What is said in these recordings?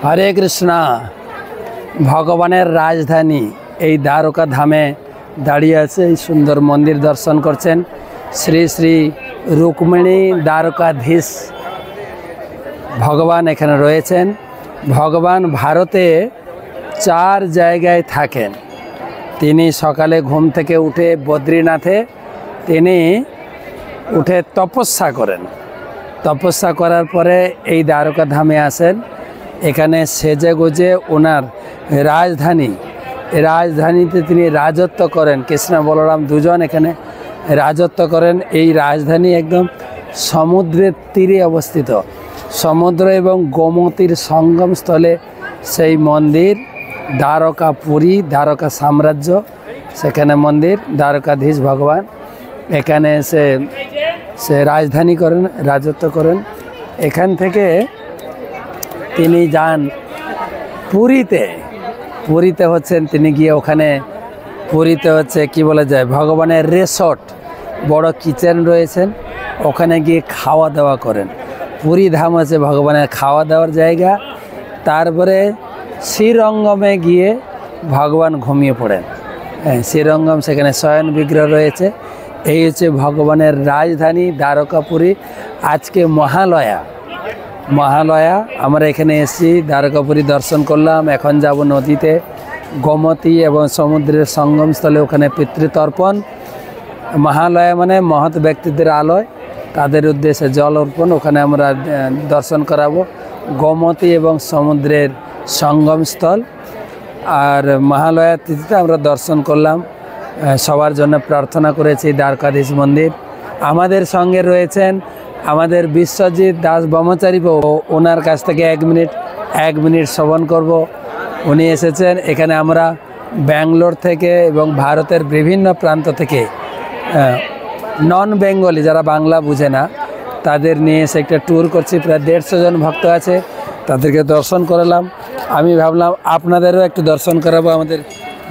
হরে কৃষ্ণা। ভগবানের রাজধানী এই দ্বারকা ধামে দাঁড়িয়ে আছে, এই সুন্দর মন্দির দর্শন করছেন। শ্রী শ্রী রুক্মিণী দ্বারকাধীশ ভগবান এখানে রয়েছেন। ভগবান ভারতে 4 জায়গায় থাকেন। তিনি সকালে ঘুম থেকে উঠে বদ্রীনাথে তিনি উঠে তপস্যা করেন। তপস্যা করার পরে এই দ্বারকা ধামে আসেন। এখানে সেজে গুজে ওনার রাজধানীতে তিনি রাজত্ব করেন। কৃষ্ণ বলরাম দুজন এখানে রাজত্ব করেন। এই রাজধানী একদম সমুদ্রের তীরে অবস্থিত। সমুদ্র এবং গোমতীর সঙ্গমস্থলে সেই মন্দির দ্বারকাপুরী, দ্বারকা সাম্রাজ্য, সেখানে মন্দির। দ্বারকাধীশ ভগবান এখানে সে রাজধানী করেন, রাজত্ব করেন। এখান থেকে তিনি যান পুরীতে। পুরীতে হচ্ছেন তিনি গিয়ে ওখানে, পুরীতে হচ্ছে কি বলা যায়, ভগবানের রিসর্ট, বড় কিচেন রয়েছেন, ওখানে গিয়ে খাওয়া দাওয়া করেন। পুরী ধাম হচ্ছে ভগবানের খাওয়া দাওয়ার জায়গা। তারপরে শ্রীরঙ্গমে গিয়ে ভগবান ঘুমিয়ে পড়েন। শ্রীরঙ্গম, সেখানে শয়ন বিগ্রহ রয়েছে। এই হচ্ছে ভগবানের রাজধানী দ্বারকাপুরী। আজকে মহালয়া আমরা এখানে এসেছি, দ্বারকাপুরী দর্শন করলাম। এখন যাব নদীতে, গোমতী এবং সমুদ্রের সঙ্গমস্থলে, ওখানে পিতৃতর্পণ। মহালয়া মানে মহৎ ব্যক্তিদের আলয়, তাদের উদ্দেশ্যে জল অর্পণ। ওখানে আমরা দর্শন করাবো গোমতী এবং সমুদ্রের সঙ্গমস্থল। আর মহালয়া তিথিতে আমরা দর্শন করলাম। সবার জন্য প্রার্থনা করেছি দ্বারকাধীশ মন্দির। আমাদের সঙ্গে রয়েছেন আমাদের বিশ্বজিৎ দাস ব্রহ্মচারী। ওনার কাছ থেকে এক মিনিট শ্রবণ করব। উনি এসেছেন এখানে। আমরা ব্যাঙ্গালোর থেকে এবং ভারতের বিভিন্ন প্রান্ত থেকে নন বেঙ্গলি, যারা বাংলা বুঝে না, তাদের নিয়ে এসে একটা ট্যুর করছি। প্রায় 150 জন ভক্ত আছে, তাদেরকে দর্শন করালাম। আমি ভাবলাম আপনাদেরও একটু দর্শন করাবো। আমাদের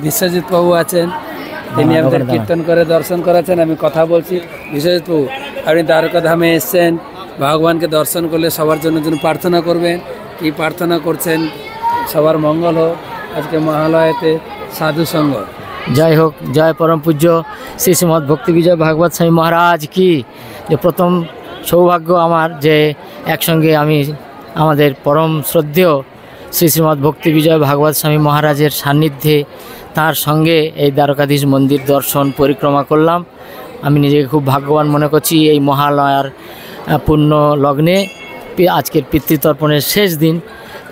বিশ্বজিৎ বাবু আছেন, তিনি আমাদের কীর্তন করে দর্শন করাচ্ছেন। আমি কথা বলছি। বিশ্বজিৎ বাবু, আপনি দ্বারকা ধামে এসছেন, ভগবানকে দর্শন করলে সবার জন্য প্রার্থনা করবেন। কি প্রার্থনা করছেন? সবার মঙ্গল হোক। আজকে মহালয়াতে সাধু সঙ্গ। জয় হোক, জয় পরম পূজ্য শ্রী শ্রীমৎ ভক্তি বিজয় ভাগবত স্বামী মহারাজ কি। যে প্রথম সৌভাগ্য আমার যে একসঙ্গে আমি আমাদের পরম শ্রদ্ধেয় শ্রী শ্রীমৎ ভক্তি বিজয় ভাগবত স্বামী মহারাজের সান্নিধ্যে তার সঙ্গে এই দ্বারকাধীশ মন্দির দর্শন পরিক্রমা করলাম। আমি নিজেকে খুব ভাগ্যবান মনে করছি। এই মহালয়ার পূর্ণ লগ্নে আজকের পিতৃতর্পণের শেষ দিন।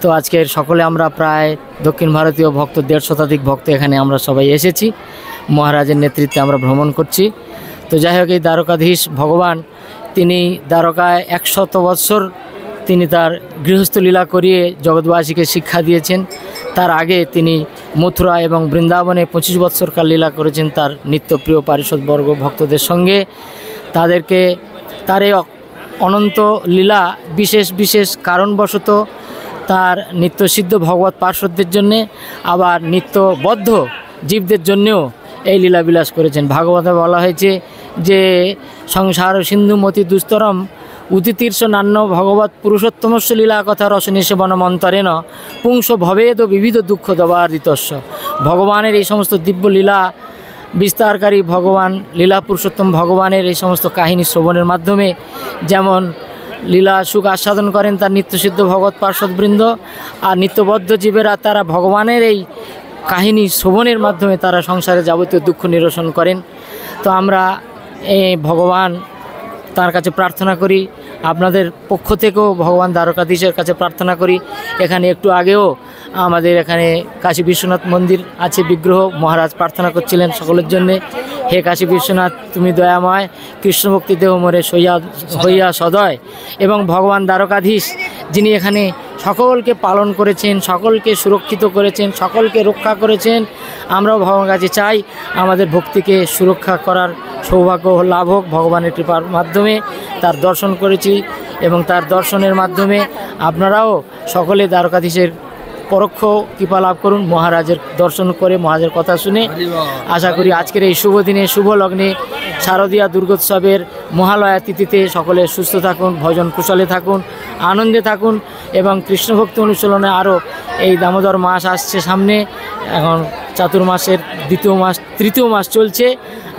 তো আজকের সকলে আমরা প্রায় দক্ষিণ ভারতীয় ভক্ত 150 শতাধিক ভক্ত এখানে আমরা সবাই এসেছি। মহারাজের নেতৃত্বে আমরা ভ্রমণ করছি। তো যাই হোক, এই দ্বারকাধীশ ভগবান তিনি দ্বারকায় 100 বৎসর তিনি তার গৃহস্থ লীলা করিয়ে জগৎবাসীকে শিক্ষা দিয়েছেন। তার আগে তিনি মথুরা এবং বৃন্দাবনে 25 বৎসরকাল লীলা করেছেন তার নিত্যপ্রিয় পারিষদবর্গ ভক্তদের সঙ্গে। তাদেরকে তার এই অনন্ত লীলা বিশেষ কারণবশত তার নিত্যসিদ্ধ ভগবত পার্শ্বদের জন্যে, আবার নিত্যবদ্ধ জীবদের জন্যেও এই লীলাবিলাস করেছেন। ভাগবতে বলা হয়েছে যে সংসার সিন্ধু মতি দুস্তরম উদিতীর্ষ নান্য ভগবত পুরুষোত্তমস্য লীলা কথা রসনে সেবনমন্তরেণ পুংস ভবেদ বিবিধ দুঃখ দবাদিতস্য। ভগবানের এই সমস্ত দিব্য লীলা বিস্তারকারী ভগবান, লীলা পুরুষোত্তম ভগবানের এই সমস্ত কাহিনী শ্রবণের মাধ্যমে যেমন লীলা সুখ আস্বাদন করেন তার নিত্যসিদ্ধ ভগবত পার্শ্বদবৃন্দ, আর নিত্যবদ্ধ জীবেরা তারা ভগবানের এই কাহিনী শ্রবণের মাধ্যমে তারা সংসারে যাবতীয় দুঃখ নিরসন করেন। তো আমরা ভগবান তার কাছে প্রার্থনা করি, আপনাদের পক্ষ থেকেও ভগবান দ্বারকাধীশের কাছে প্রার্থনা করি। এখানে একটু আগেও আমাদের এখানে কাশী বিশ্বনাথ মন্দির আছে, বিগ্রহ। মহারাজ প্রার্থনা করছিলেন সকলের জন্যে, হে কাশী বিশ্বনাথ তুমি দয়াময়, কৃষ্ণভক্তি দেহ মোরে হইয়া সদয়। এবং ভগবান দ্বারকাধীশ যিনি এখানে সকলকে পালন করেছেন, সকলকে সুরক্ষিত করেছেন, সকলকে রক্ষা করেছেন, আমরাও ভগবানের কাছে চাই আমাদের ভক্তিকে সুরক্ষা করার সৌভাগ্য লাভ হোক। ভগবানের কৃপার মাধ্যমে তার দর্শন করেছি এবং তার দর্শনের মাধ্যমে আপনারাও সকলে দ্বারকাধীশের পরোক্ষ কৃপা লাভ করুন। মহারাজের দর্শন করে, মহারাজের কথা শুনে আশা করি আজকের এই শুভ দিনে, শুভ লগ্নে, শারদীয়া দুর্গোৎসবের মহালয়া তিথিতে সকলে সুস্থ থাকুন, ভজন কুশলে থাকুন। আনন্দে থাকুন এবং কৃষ্ণভক্তি অনুশীলনে আরও এই দামোদর মাস আসছে সামনে, এখন চাতুর্মাসের তৃতীয় মাস চলছে।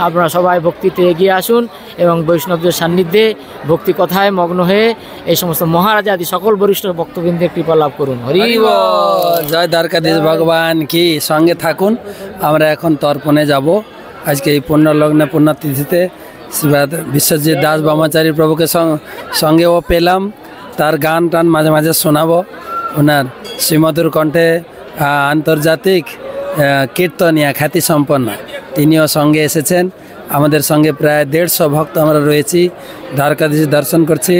আপনারা সবাই ভক্তিতে এগিয়ে আসুন এবং বৈষ্ণবদের সান্নিধ্যে ভক্তি কথায় মগ্ন হয়ে এই সমস্ত মহারাজা আদি সকল বরিষ্ঠ ভক্তবৃন্দের কৃপা লাভ করুন। হরি বল। জয় দ্বারকাধীশ ভগবান কি। সঙ্গে থাকুন, আমরা এখন তর্পণে যাব। আজকে এই পুণ্যলগ্নে পুণ্যতিথিতে বিশ্বজিৎ দাস ব্রহ্মচারী প্রভুকে সঙ্গেও পেলাম, তার গান টান মাঝে মাঝে শোনাবো। ওনার শ্রীমধুর কণ্ঠে আন্তর্জাতিক কীর্তনিয়া খ্যাতি সম্পন্ন, তিনিও সঙ্গে এসেছেন। আমাদের সঙ্গে প্রায় 150 ভক্ত আমরা রয়েছি, দ্বারকাধীশ দর্শন করছি,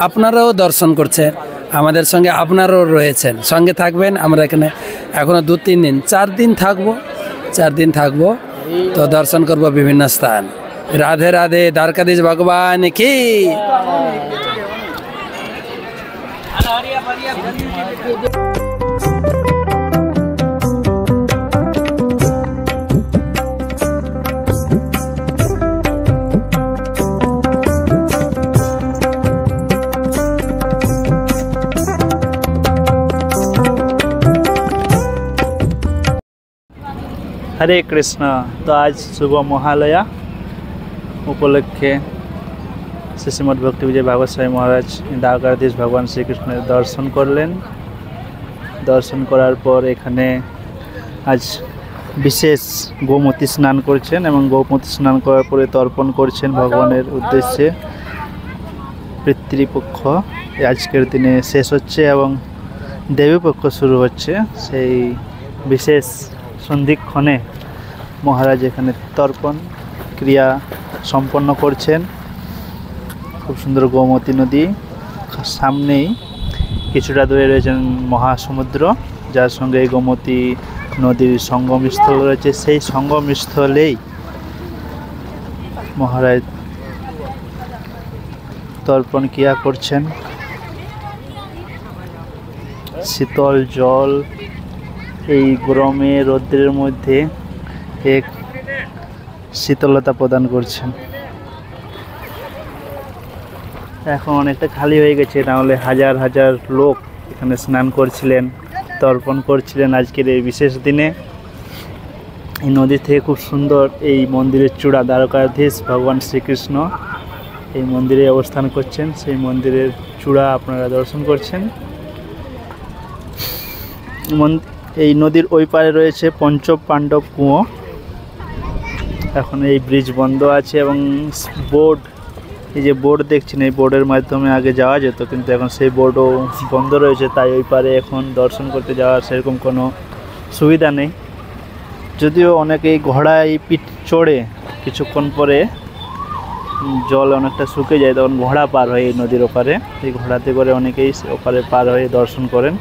আপনারাও দর্শন করছেন, আমাদের সঙ্গে আপনারাও রয়েছেন। সঙ্গে থাকবেন। আমরা এখানে এখনও 2-3 দিন 4 দিন থাকবো, 4 দিন থাকবো, তো দর্শন করব বিভিন্ন স্থান। রাধে রাধে। দ্বারকাধীশ ভগবান কি। हरे कृष्ण। तो आज सुबह महालया उपलक्षे श्रीमद भक्ति विजय भागवत स्वामी महाराज द्वारकाधीश भगवान श्रीकृष्णের दर्शन करलें। दर्शन करार पर एखाने आज विशेष गोमती स्नान करছেন এবং গোমতী স্নান করার পরে তর্পণ করছেন ভগবানের উদ্দেশ্যে। পিতৃপক্ষ আজকের দিনে শেষ হচ্ছে এবং দেবীপক্ষ শুরু হচ্ছে। সেই বিশেষ সন্ধিক্ষণে মহারাজ এখানে তর্পণ ক্রিয়া সম্পন্ন করছেন। খুব সুন্দর গোমতী নদী, সামনেই কিছুটা দূরে রয়েছেন মহাসমুদ্র, যার সঙ্গে এই গোমতী নদীর সঙ্গমস্থল রয়েছে। সেই সঙ্গমস্থলেই মহারাজ তর্পণ ক্রিয়া করছেন। শীতল জল এই গরমে রৌদ্রের মধ্যে এক শীতলতা প্রদান করছেন। এখন অনেকটা খালি হয়ে গেছে, নাহলে হাজার হাজার লোক এখানে স্নান করছিলেন, তর্পণ করছিলেন আজকের এই বিশেষ দিনে। এই নদী থেকে খুব সুন্দর এই মন্দিরের চূড়া, দ্বারকাধীশ ভগবান শ্রীকৃষ্ণ এই মন্দিরে অবস্থান করছেন। সেই মন্দিরের চূড়া আপনারা দর্শন করছেন। এই নদীর ওই পারে রয়েছে পঞ্চপাণ্ডব কুঁয়ো। এখন এই ব্রিজ বন্ধ আছে এবং বোর্ড, এই যে বোর্ড দেখছেন, এই বোর্ডের মাধ্যমে আগে যাওয়া যেত, কিন্তু এখন সেই বোর্ডও বন্ধ রয়েছে। তাই ওই পারে এখন দর্শন করতে যাওয়ার সেরকম কোনো সুবিধা নেই। যদিও অনেকেই ঘোড়ায় পিঠ চড়ে কিছুক্ষণ পরে জল অনেকটা শুকিয়ে যায়, তখন ঘোড়া পার হয় এই নদীর ওপারে। এই ঘোড়াতে করে অনেকেই ওপারে পার হয়ে দর্শন করেন।